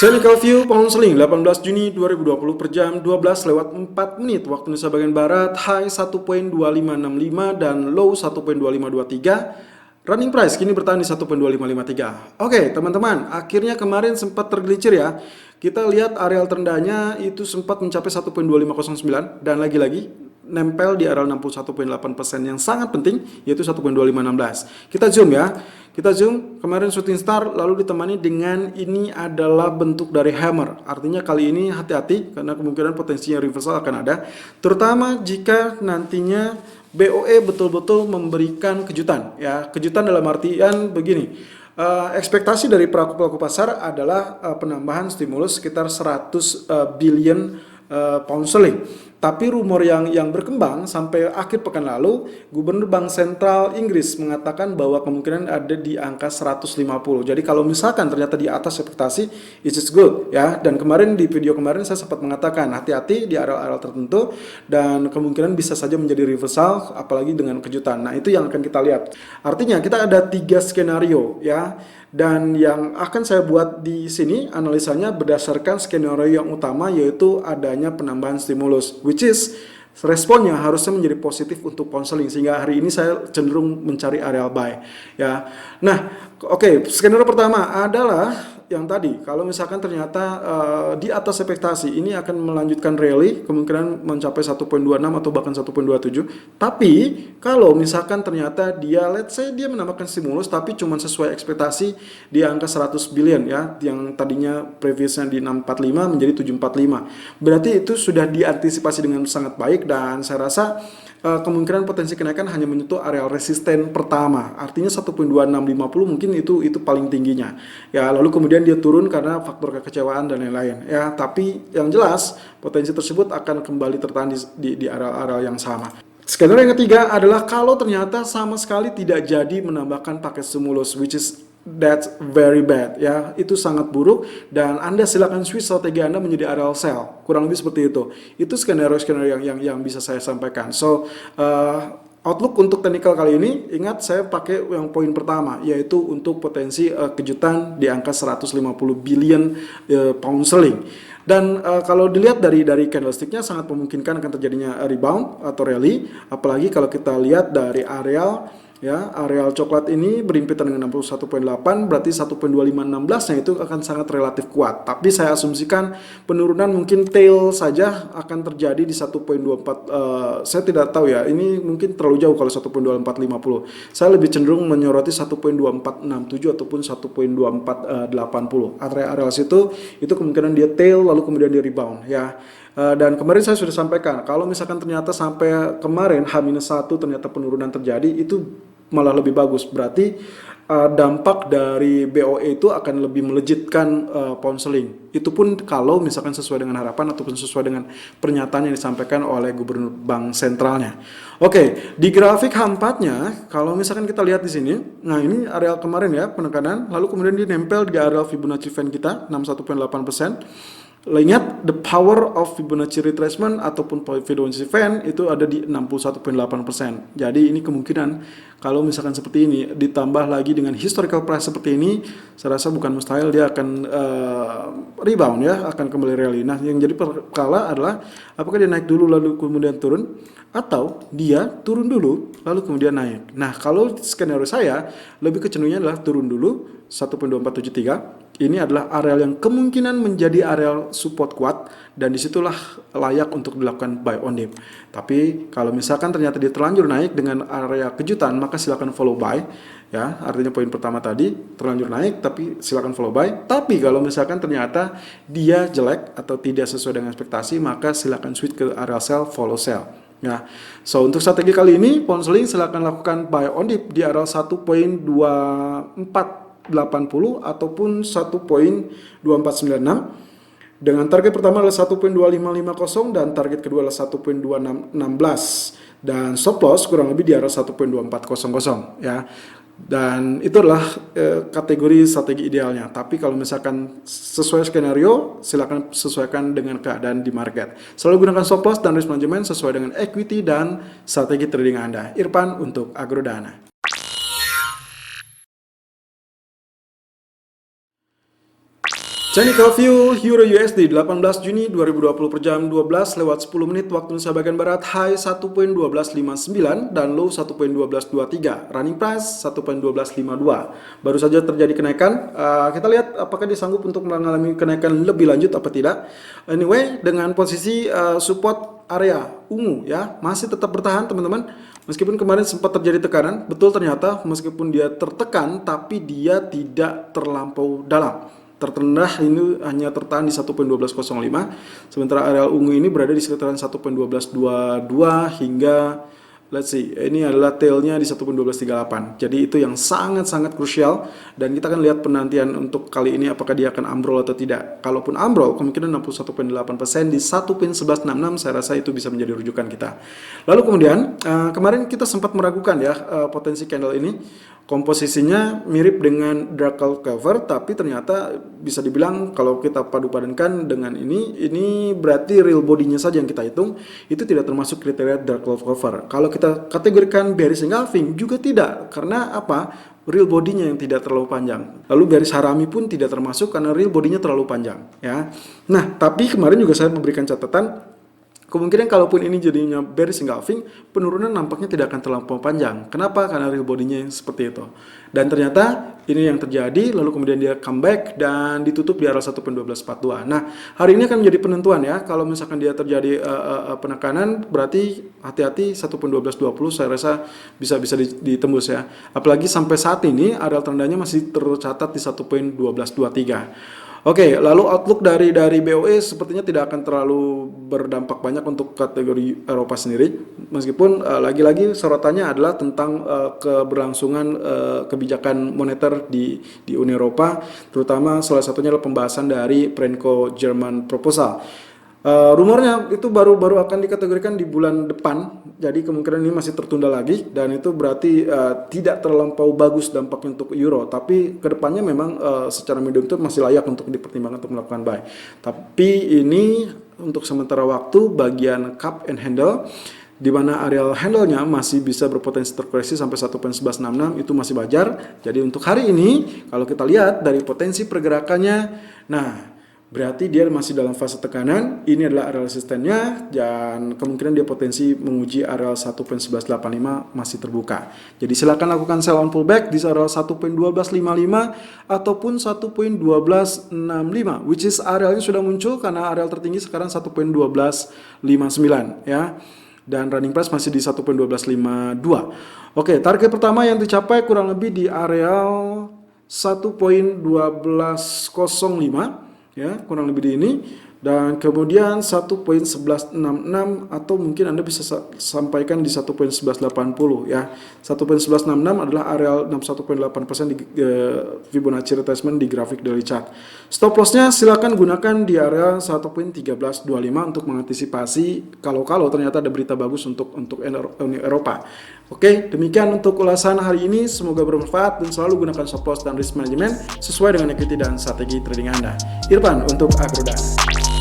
Technical View Pound Sterling 18 Juni 2020 per jam 12:04 waktu Indonesia bagian Barat, high 1.2565 dan low 1.2523. Running price kini bertahan di 1.2553. Oke teman-teman, akhirnya kemarin sempat tergelincir ya. Kita lihat areal terendahnya itu sempat mencapai 1.2509 dan lagi-lagi nempel di areal 61.8% yang sangat penting, yaitu 1.2516. Kita zoom ya. Kita zoom, kemarin shooting star lalu ditemani dengan ini adalah bentuk dari hammer. Artinya kali ini hati-hati karena kemungkinan potensinya reversal akan ada, terutama jika nantinya BOE betul-betul memberikan kejutan ya. Kejutan dalam artian begini. Ekspektasi dari pelaku pasar adalah penambahan stimulus sekitar 100 billion pound sterling. Tapi rumor yang berkembang sampai akhir pekan lalu, Gubernur Bank Sentral Inggris mengatakan bahwa kemungkinan ada di angka 150. Jadi kalau misalkan ternyata di atas ekspektasi, it is good ya. Dan kemarin di video kemarin saya sempat mengatakan hati-hati di area-area tertentu dan kemungkinan bisa saja menjadi reversal apalagi dengan kejutan. Nah, itu yang akan kita lihat. Artinya kita ada 3 skenario ya. Dan yang akan saya buat di sini analisanya berdasarkan skenario yang utama, yaitu adanya penambahan stimulus, which is responnya harusnya menjadi positif untuk pound sterling, sehingga hari ini saya cenderung mencari areal buy ya. Nah, oke, skenario pertama adalah yang tadi, kalau misalkan ternyata di atas ekspektasi ini akan melanjutkan rally, kemungkinan mencapai 1.26 atau bahkan 1.27. Tapi kalau misalkan ternyata dia let's say dia menambahkan stimulus tapi cuma sesuai ekspektasi di angka 100 billion ya, yang tadinya previousnya di 645 menjadi 745. Berarti itu sudah diantisipasi dengan sangat baik dan saya rasa kemungkinan potensi kenaikan hanya menyentuh areal resisten pertama. Artinya 1.2650 mungkin itu paling tingginya. Ya, lalu kemudian dia turun karena faktor kekecewaan dan lain-lain. Ya, tapi yang jelas potensi tersebut akan kembali tertahan di area-area yang sama. Skenario yang ketiga adalah kalau ternyata sama sekali tidak jadi menambahkan paket stimulus, which is that's very bad ya, itu sangat buruk dan Anda silakan switch strategi Anda menjadi areal sell, kurang lebih seperti itu. Itu skenario yang bisa saya sampaikan. So outlook untuk technical kali ini, ingat saya pakai yang poin pertama, yaitu untuk potensi kejutan di angka 150 billion pound sterling. Dan kalau dilihat dari candlesticknya sangat memungkinkan akan terjadinya rebound atau rally, apalagi kalau kita lihat dari areal ya, areal coklat ini berimpitan dengan 61.8, berarti 1.2516-nya itu akan sangat relatif kuat. Tapi saya asumsikan penurunan mungkin tail saja akan terjadi di 1.24. Saya tidak tahu ya, ini mungkin terlalu jauh kalau 1.2450. Saya lebih cenderung menyoroti 1.2467 ataupun 1.2480. Area situ itu kemungkinan dia tail lalu kemudian dia rebound ya. Dan kemarin saya sudah sampaikan, kalau misalkan ternyata sampai kemarin H-1 ternyata penurunan terjadi, itu malah lebih bagus. Berarti dampak dari BOE itu akan lebih melejitkan pound sterling. Itu pun kalau misalkan sesuai dengan harapan ataupun sesuai dengan pernyataan yang disampaikan oleh Gubernur Bank Sentralnya. Oke, di grafik H4-nya, kalau misalkan kita lihat di sini, nah ini areal kemarin ya, penekanan, lalu kemudian dia nempel di areal Fibonacci Fan kita, 61.8%. Ingat, the power of Fibonacci retracement ataupun Fibonacci Fan itu ada di 61.8%. Jadi ini kemungkinan kalau misalkan seperti ini ditambah lagi dengan historical price seperti ini, saya rasa bukan mustahil dia akan rebound ya, akan kembali rally. Nah, yang jadi perkara adalah apakah dia naik dulu lalu kemudian turun, atau dia turun dulu lalu kemudian naik. Nah, kalau skenario saya lebih kecenderungannya adalah turun dulu 1.2473. Ini adalah areal yang kemungkinan menjadi areal support kuat dan disitulah layak untuk dilakukan buy on dip. Tapi kalau misalkan ternyata dia terlanjur naik dengan area kejutan, maka silakan follow buy ya. Artinya poin pertama tadi terlanjur naik tapi silakan follow buy. Tapi kalau misalkan ternyata dia jelek atau tidak sesuai dengan ekspektasi, maka silakan switch ke area sell, follow sell. Ya, so untuk strategi kali ini pound sterling silakan lakukan buy on dip di area 1.2480 ataupun 1.2496 dengan target pertama adalah 1.2550 dan target kedua adalah 1.2616 dan stop loss kurang lebih di area 1.2400 ya. Dan itu adalah kategori strategi idealnya. Tapi kalau misalkan sesuai skenario, silakan sesuaikan dengan keadaan di market. Selalu gunakan stop loss dan risk management sesuai dengan equity dan strategi trading Anda. Irfan untuk Agrodana. Technical view Euro USD 18 Juni 2020 per jam 12 lewat 10 menit waktu Indonesia bagian Barat, high 1.1259 dan low 1.1223, running price 1.1252. Baru saja terjadi kenaikan. Kita lihat apakah dia sanggup untuk mengalami kenaikan lebih lanjut apa tidak. Anyway, dengan posisi support area ungu ya masih tetap bertahan teman-teman. Meskipun kemarin sempat terjadi tekanan, betul ternyata meskipun dia tertekan tapi dia tidak terlampau dalam. Terrendah ini hanya tertahan di 1.1205, sementara area ungu ini berada di sekitaran 1.1222 hingga let's see, ini adalah tailnya di 1.1238. Jadi itu yang sangat-sangat krusial dan kita akan lihat penantian untuk kali ini apakah dia akan ambrol atau tidak. Kalaupun ambrol, kemungkinan 61.8% di 1.1166 saya rasa itu bisa menjadi rujukan kita. Lalu kemudian kemarin kita sempat meragukan ya potensi candle ini. Komposisinya mirip dengan dark cloud cover, tapi ternyata bisa dibilang kalau kita padu-padankan dengan ini berarti real bodinya saja yang kita hitung, itu tidak termasuk kriteria dark cloud cover. Kalau kita kategorikan bearish engulfing juga tidak, karena apa? Real bodinya yang tidak terlalu panjang. Lalu garis harami pun tidak termasuk karena real bodinya terlalu panjang ya. Nah, tapi kemarin juga saya memberikan catatan kemungkinan kalaupun ini jadinya bearish engulfing, penurunan nampaknya tidak akan terlampau panjang. Kenapa? Karena real bodinya seperti itu. Dan ternyata ini yang terjadi, lalu kemudian dia comeback dan ditutup di area 1.1242. Nah, hari ini akan menjadi penentuan ya. Kalau misalkan dia terjadi penekanan, berarti hati-hati 1.1220 saya rasa bisa ditembus ya. Apalagi sampai saat ini area terendahnya masih tercatat di 1.1223. Oke, lalu outlook dari BOE sepertinya tidak akan terlalu berdampak banyak untuk kategori Eropa sendiri. Meskipun lagi-lagi sorotannya adalah tentang keberlangsungan kebijakan moneter di Uni Eropa, terutama salah satunya adalah pembahasan dari Prenco German Proposal. Rumornya itu baru akan dikategorikan di bulan depan, jadi kemungkinan ini masih tertunda lagi dan itu berarti tidak terlampau bagus dampaknya untuk euro, tapi kedepannya memang secara medium term masih layak untuk dipertimbangkan untuk melakukan buy. Tapi ini untuk sementara waktu bagian cup and handle, di mana area handle-nya masih bisa berpotensi terkoreksi sampai 1.1166 itu masih wajar. Jadi untuk hari ini kalau kita lihat dari potensi pergerakannya, nah berarti dia masih dalam fase tekanan. Ini adalah area resistennya dan kemungkinan dia potensi menguji area 1.1185 masih terbuka. Jadi silakan lakukan sell on pullback di area 1.1255 ataupun 1.1265, which is areanya sudah muncul karena area tertinggi sekarang 1.1259 ya. Dan running price masih di 1.1252. Oke, target pertama yang dicapai kurang lebih di area 1.1205 ya, kurang lebih di ini, dan kemudian 1.1166 atau mungkin Anda bisa sampaikan di 1.1180 ya. 1.1166 adalah area 61.8% di Fibonacci retracement di grafik daily chart. Stop lossnya silakan gunakan di area 1.1325 untuk mengantisipasi kalau ternyata ada berita bagus untuk Uni Eropa. Oke, demikian untuk ulasan hari ini, semoga bermanfaat dan selalu gunakan stop loss dan risk management sesuai dengan equity dan strategi trading Anda. Irfan untuk Agrodana.